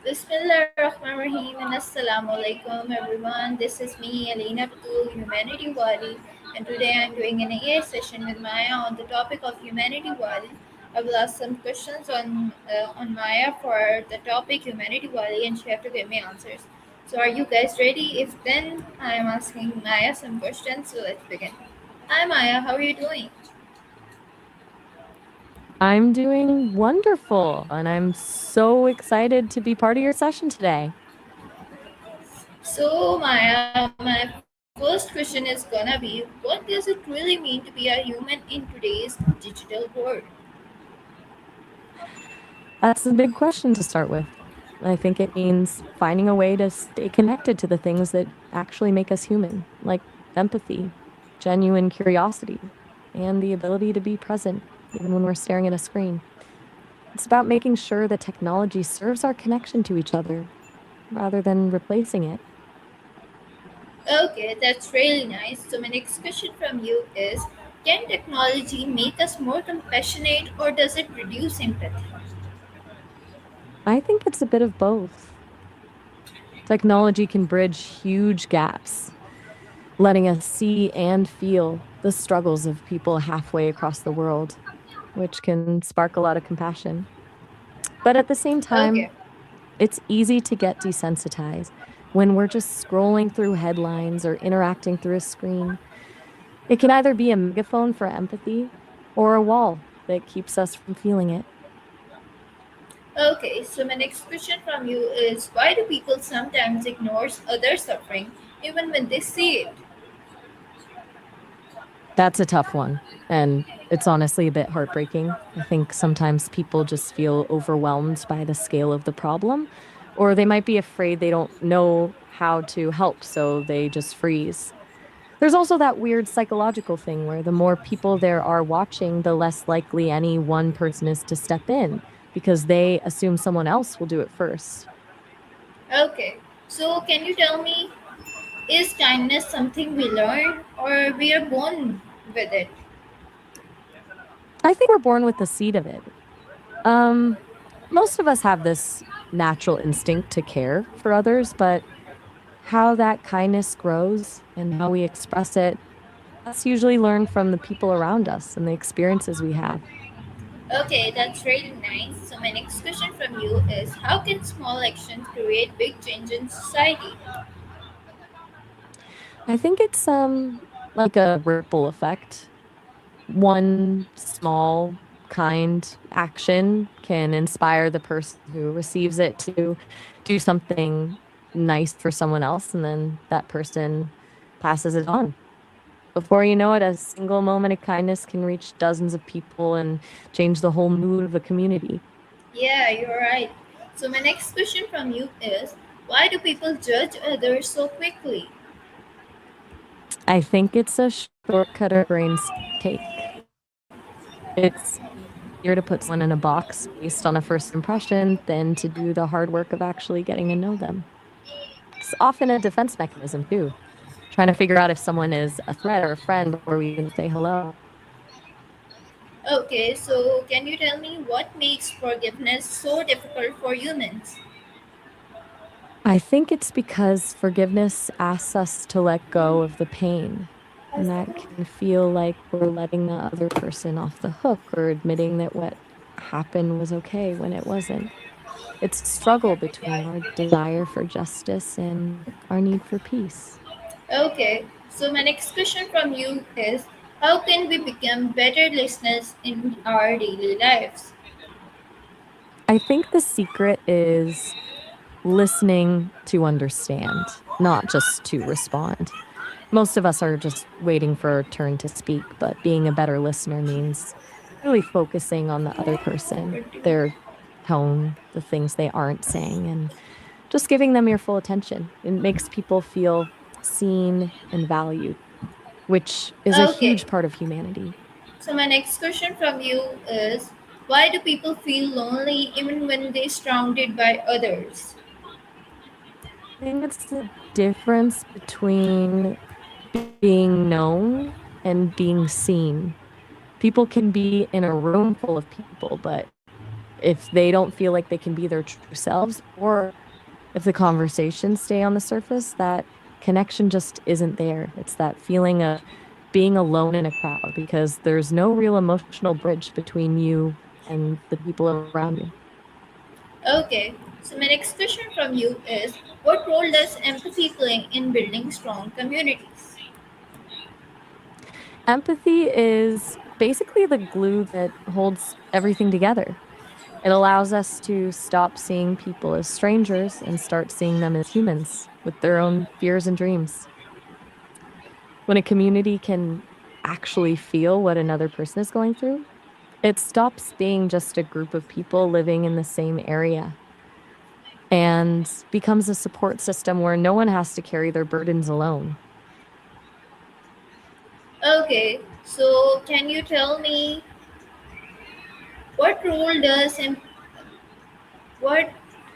Bismillahirrahmanirrahim and Assalamu alaikum everyone. This is me, Alina Patul, Humanity Wali, and today I'm doing an AI session with Maya on the topic of Humanity Wali. I will ask some questions on Maya for the topic Humanity Wali, and she have to give me answers. So, are you guys ready? If then, I am asking Maya some questions. So, let's begin. Hi, Maya. How are you doing? I'm doing wonderful, and I'm so excited to be part of your session today. So, Maya, my first question is gonna be what does it really mean to be a human in today's digital world? That's a big question to start with. I think it means finding a way to stay connected to the things that actually make us human, like empathy, genuine curiosity, and the ability to be present even when we're staring at a screen. It's about making sure that technology serves our connection to each other rather than replacing it. Okay, that's really nice. So, my next question from you is can technology make us more compassionate or does it reduce empathy? I think it's a bit of both. Technology can bridge huge gaps, letting us see and feel the struggles of people halfway across the world, which can spark a lot of compassion. But at the same Okay, time, it's easy to get desensitized when we're just scrolling through headlines or interacting through a screen. It can either be a megaphone for empathy or a wall that keeps us from feeling it. okay, so my next question from you is why do people sometimes ignore other suffering even when they see it? That's a tough one. And it's honestly a bit heartbreaking. I think sometimes people just feel overwhelmed by the scale of the problem, or they might be afraid they don't know how to help, so they just freeze. There's also that weird psychological thing where the more people there are watching, the less likely any one person is to step in because they assume someone else will do it first. Okay, so can you tell me is kindness something we learn or we are born with it? I think we're born with the seed of it. Um, Most of us have this natural instinct to care for others, but how that kindness grows and how we express it, that's usually learned from the people around us and the experiences we have. Okay, that's really nice. So my next question from you is how can small actions create big change in society? I think it's like a ripple effect. One small kind action can inspire the person who receives it to do something nice for someone else, and then that person passes it on. Before you know it, a single moment of kindness can reach dozens of people and change the whole mood of a community. Yeah, you're right. So my next question from you is why do people judge others so quickly? I think it's a shortcut our brains take. It's easier to put someone in a box based on a first impression than to do the hard work of actually getting to know them. It's often a defense mechanism, too, trying to figure out if someone is a threat or a friend before we even say hello. Okay, so can you tell me what makes forgiveness so difficult for humans? I think it's because forgiveness asks us to let go of the pain. And that can feel like we're letting the other person off the hook or admitting that what happened was okay when it wasn't. It's a struggle between our desire for justice and our need for peace. Okay, so my next question from you is how can we become better listeners in our daily lives? I think the secret is listening to understand, not just to respond. Most of us are just waiting for our turn to speak, but being a better listener means really focusing on the other person, their tone, the things they aren't saying, and just giving them your full attention. It makes people feel seen and valued, which is a Okay, huge part of humanity. so my next question from you is why do people feel lonely even when they're surrounded by others? I think it's the difference between being known and being seen. People can be in a room full of people, but If they don't feel like they can be their true selves, or if the conversations stay on the surface, that connection just isn't there. It's that feeling of being alone in a crowd because there's no real emotional bridge between you and the people around you. Okay, so my next question from you is what role does empathy play in building strong communities? Empathy is basically the glue that holds everything together. It allows us to stop seeing people as strangers and start seeing them as humans with their own fears and dreams. When a community can actually feel what another person is going through, it stops being just a group of people living in the same area and becomes a support system where no one has to carry their burdens alone. Okay, so can you tell me what role does what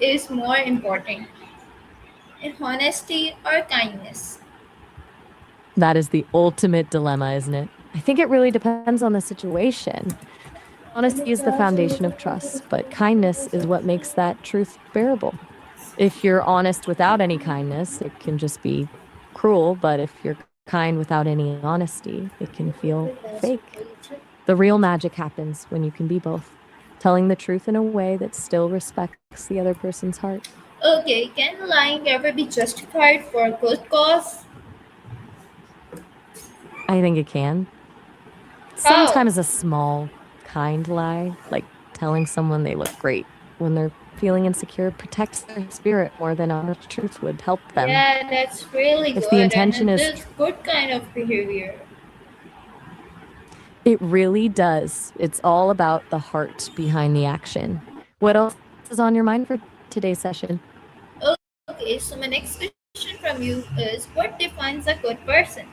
is more important, honesty or kindness? That is the ultimate dilemma, isn't it? I think it really depends on the situation. Honesty is the foundation of trust, but kindness is what makes that truth bearable. If you're honest without any kindness, it can just be cruel, but if you're kind without any honesty, it can feel fake. The real magic happens when you can be both, telling the truth in a way that still respects the other person's heart. Okay, can lying ever be justified for a good cause? I think it can. How? Sometimes a small, kind lie, like telling someone they look great when they're feeling insecure, protects their spirit more than honest truth would help them. Yeah, that's really If the good intention and is, this good kind of behavior. it really does. It's all about the heart behind the action. What else is on your mind for today's session? Okay, so my next question from you is what defines a good person?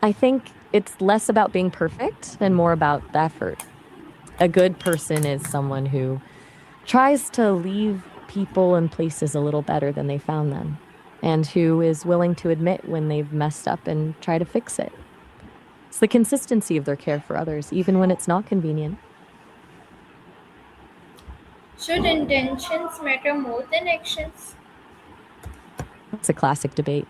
I think it's less about being perfect and more about the effort. A good person is someone who tries to leave people and places a little better than they found them, and who is willing to admit when they've messed up and try to fix it. It's the consistency of their care for others, even when it's not convenient. Should intentions matter more than actions? It's a classic debate.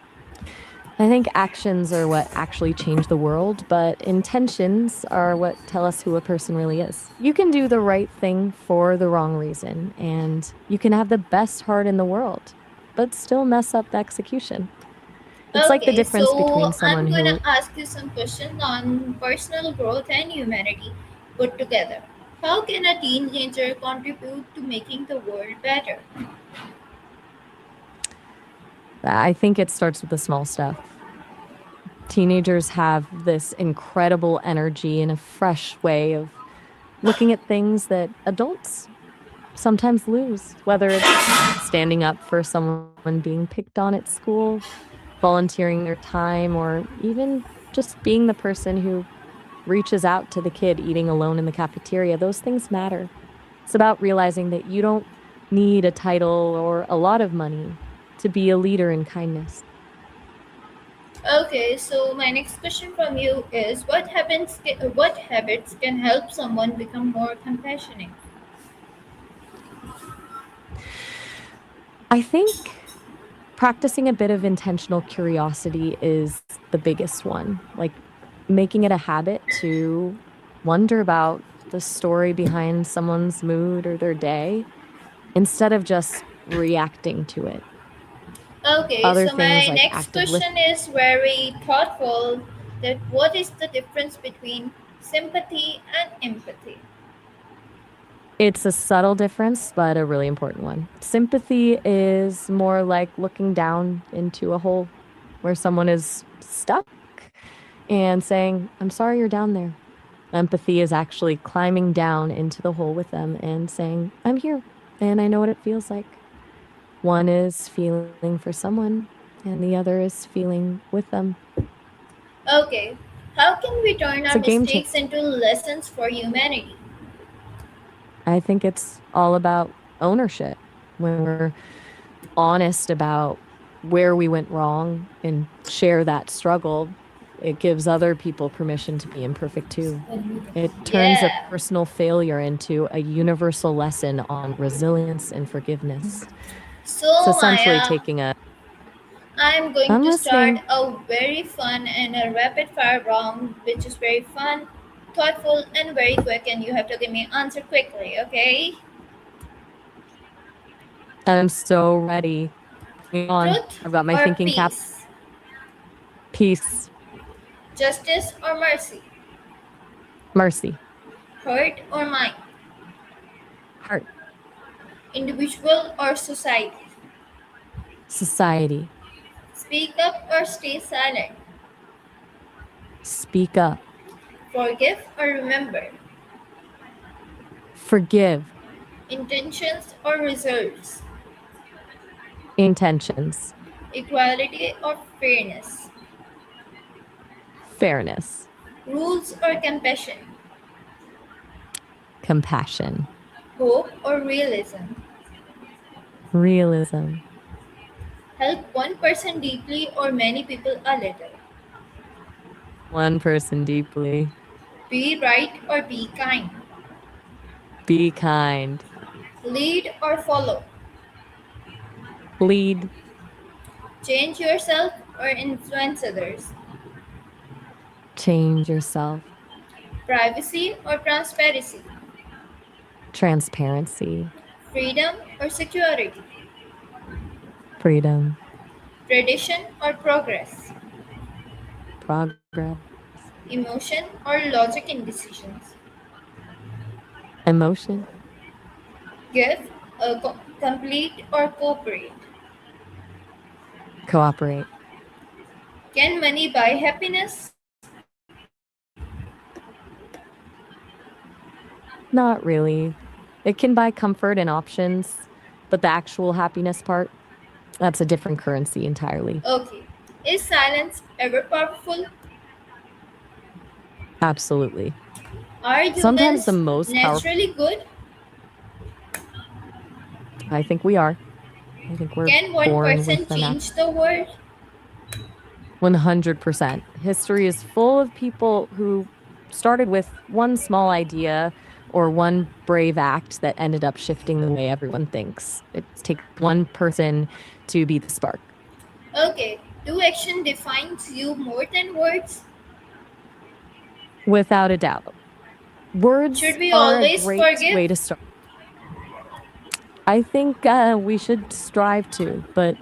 I think actions are what actually change the world, but intentions are what tell us who a person really is. You can do the right thing for the wrong reason, and you can have the best heart in the world, but still mess up the execution. It's like the Okay, difference so between I'm someone gonna who, ask you some questions on personal growth and humanity put together. How can a teenager contribute to making the world better? I think it starts with the small stuff. Teenagers have this incredible energy and a fresh way of looking at things that adults sometimes lose, whether it's standing up for someone being picked on at school, volunteering their time, or even just being the person who reaches out to the kid eating alone in the cafeteria. Those things matter. It's about realizing that you don't need a title or a lot of money to be a leader in kindness. Okay, so my next question from you is what habits can help someone become more compassionate? I think practicing a bit of intentional curiosity is the biggest one. Like making it a habit to wonder about the story behind someone's mood or their day instead of just reacting to it. Okay, Other so things my like next active listening. question is very thoughtful that what is the difference between sympathy and empathy? It's a subtle difference, but a really important one. Sympathy is more like looking down into a hole where someone is stuck and saying, I'm sorry you're down there. Empathy is actually climbing down into the hole with them and saying, I'm here and I know what it feels like. One is feeling for someone, and the other is feeling with them. Okay, how can we turn It's our a game changer. mistakes into lessons for humanity? I think it's all about ownership. When we're honest about where we went wrong and share that struggle, It gives other people permission to be imperfect too. It turns a Yeah. personal failure into a universal lesson on resilience and forgiveness. It's So, essentially Maya, taking a, I'm going I'm to start listening. a very fun and a rapid fire round, which is very fun, thoughtful, and very quick, and you have to give me an answer quickly, okay? I'm so ready. Bring it on. Truth I've got my or thinking cap. peace? Peace, Justice or mercy? mercy, Hurt or mind? heart, Individual or society? society. Speak up or stay silent? Speak up. Forgive or remember? Forgive. Intentions or reserves? Intentions. Equality or fairness? Fairness. Rules or compassion? Compassion. Hope or realism? Realism. Help one person deeply or many people a little? One person deeply. Be right or be kind? Be kind. Lead or follow? Lead. Change yourself or influence others? Change yourself. Privacy or transparency? Transparency. Freedom or security? Freedom. Tradition or progress? Progress. Emotion or logic in decisions? Emotion. Give, complete or cooperate? Cooperate. Can money buy happiness? Not really. It can buy comfort and options, but the actual happiness part, that's a different currency entirely. Okay. Is silence ever powerful? Absolutely. Are Sometimes the humans most powerful, naturally good? I think we are. I think we're Can one born person with an change the world? 100%. History is full of people who started with one small idea or one brave act that ended up shifting the way everyone thinks. It takes one person to be the spark. Okay. Do action defines you more than words? Without a doubt. Words Should we are a always great forgive? way to start. I think we should strive to, but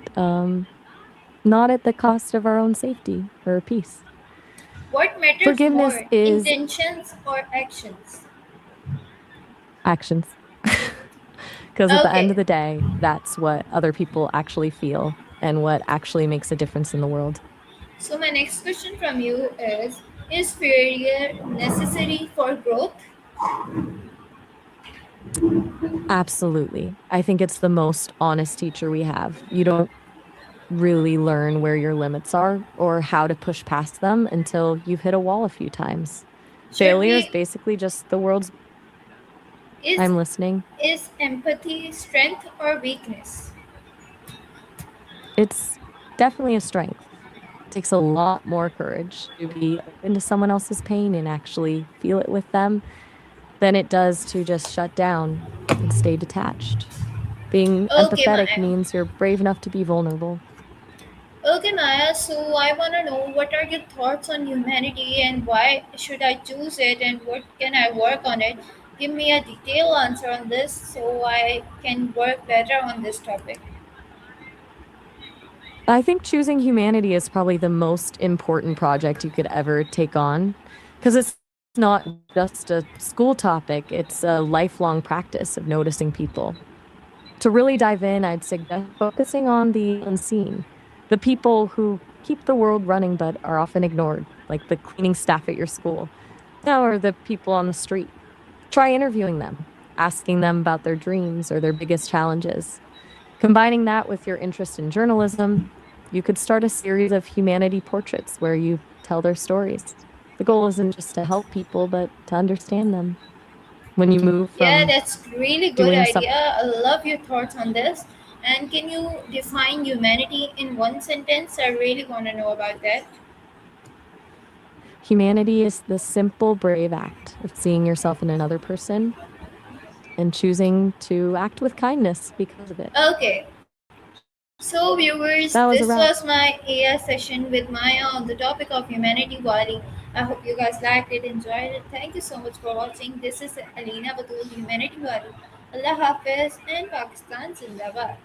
not at the cost of our own safety or peace. What matters Forgiveness more, is intentions or actions? actions. Because at the end Okay. of the day, that's what other people actually feel and what actually makes a difference in the world. So, my next question from you is failure necessary for growth? Absolutely. I think it's the most honest teacher we have. You don't really learn where your limits are or how to push past them until you've hit a wall a few times. Should Failure is we basically just the world's, is I'm listening. is empathy strength or weakness? It's definitely a strength. It takes a lot more courage to be open to someone else's pain and actually feel it with them than it does to just shut down and stay detached. Being Okay, empathetic Maya. means you're brave enough to be vulnerable. Okay, Maya. So I want to know what are your thoughts on humanity and why should I choose it and what can I work on it? Give me a detailed answer on this so I can work better on this topic. I think choosing humanity is probably the most important project you could ever take on because it's not just a school topic, it's a lifelong practice of noticing people. To really dive in, I'd suggest focusing on the unseen, the people who keep the world running but are often ignored, like the cleaning staff at your school, or the people on the street. Try interviewing them, asking them about their dreams or their biggest challenges. Combining that with your interest in journalism, you could start a series of humanity portraits where you tell their stories. The goal isn't just to help people, but to understand them. When you move Yeah, from that's really good doing something, idea. I love your thoughts on this. And can you define humanity in one sentence? I really want to know about that. Humanity is the simple, brave act of seeing yourself in another person and choosing to act with kindness because of it. Okay, so viewers, That was a this wrap. was my AI session with Maya on the topic of humanity, Wali. I hope you guys liked it, enjoyed it. Thank you so much for watching. This is Alina Batul, Humanity Wali. Allah Hafiz and Pakistan Zindabad.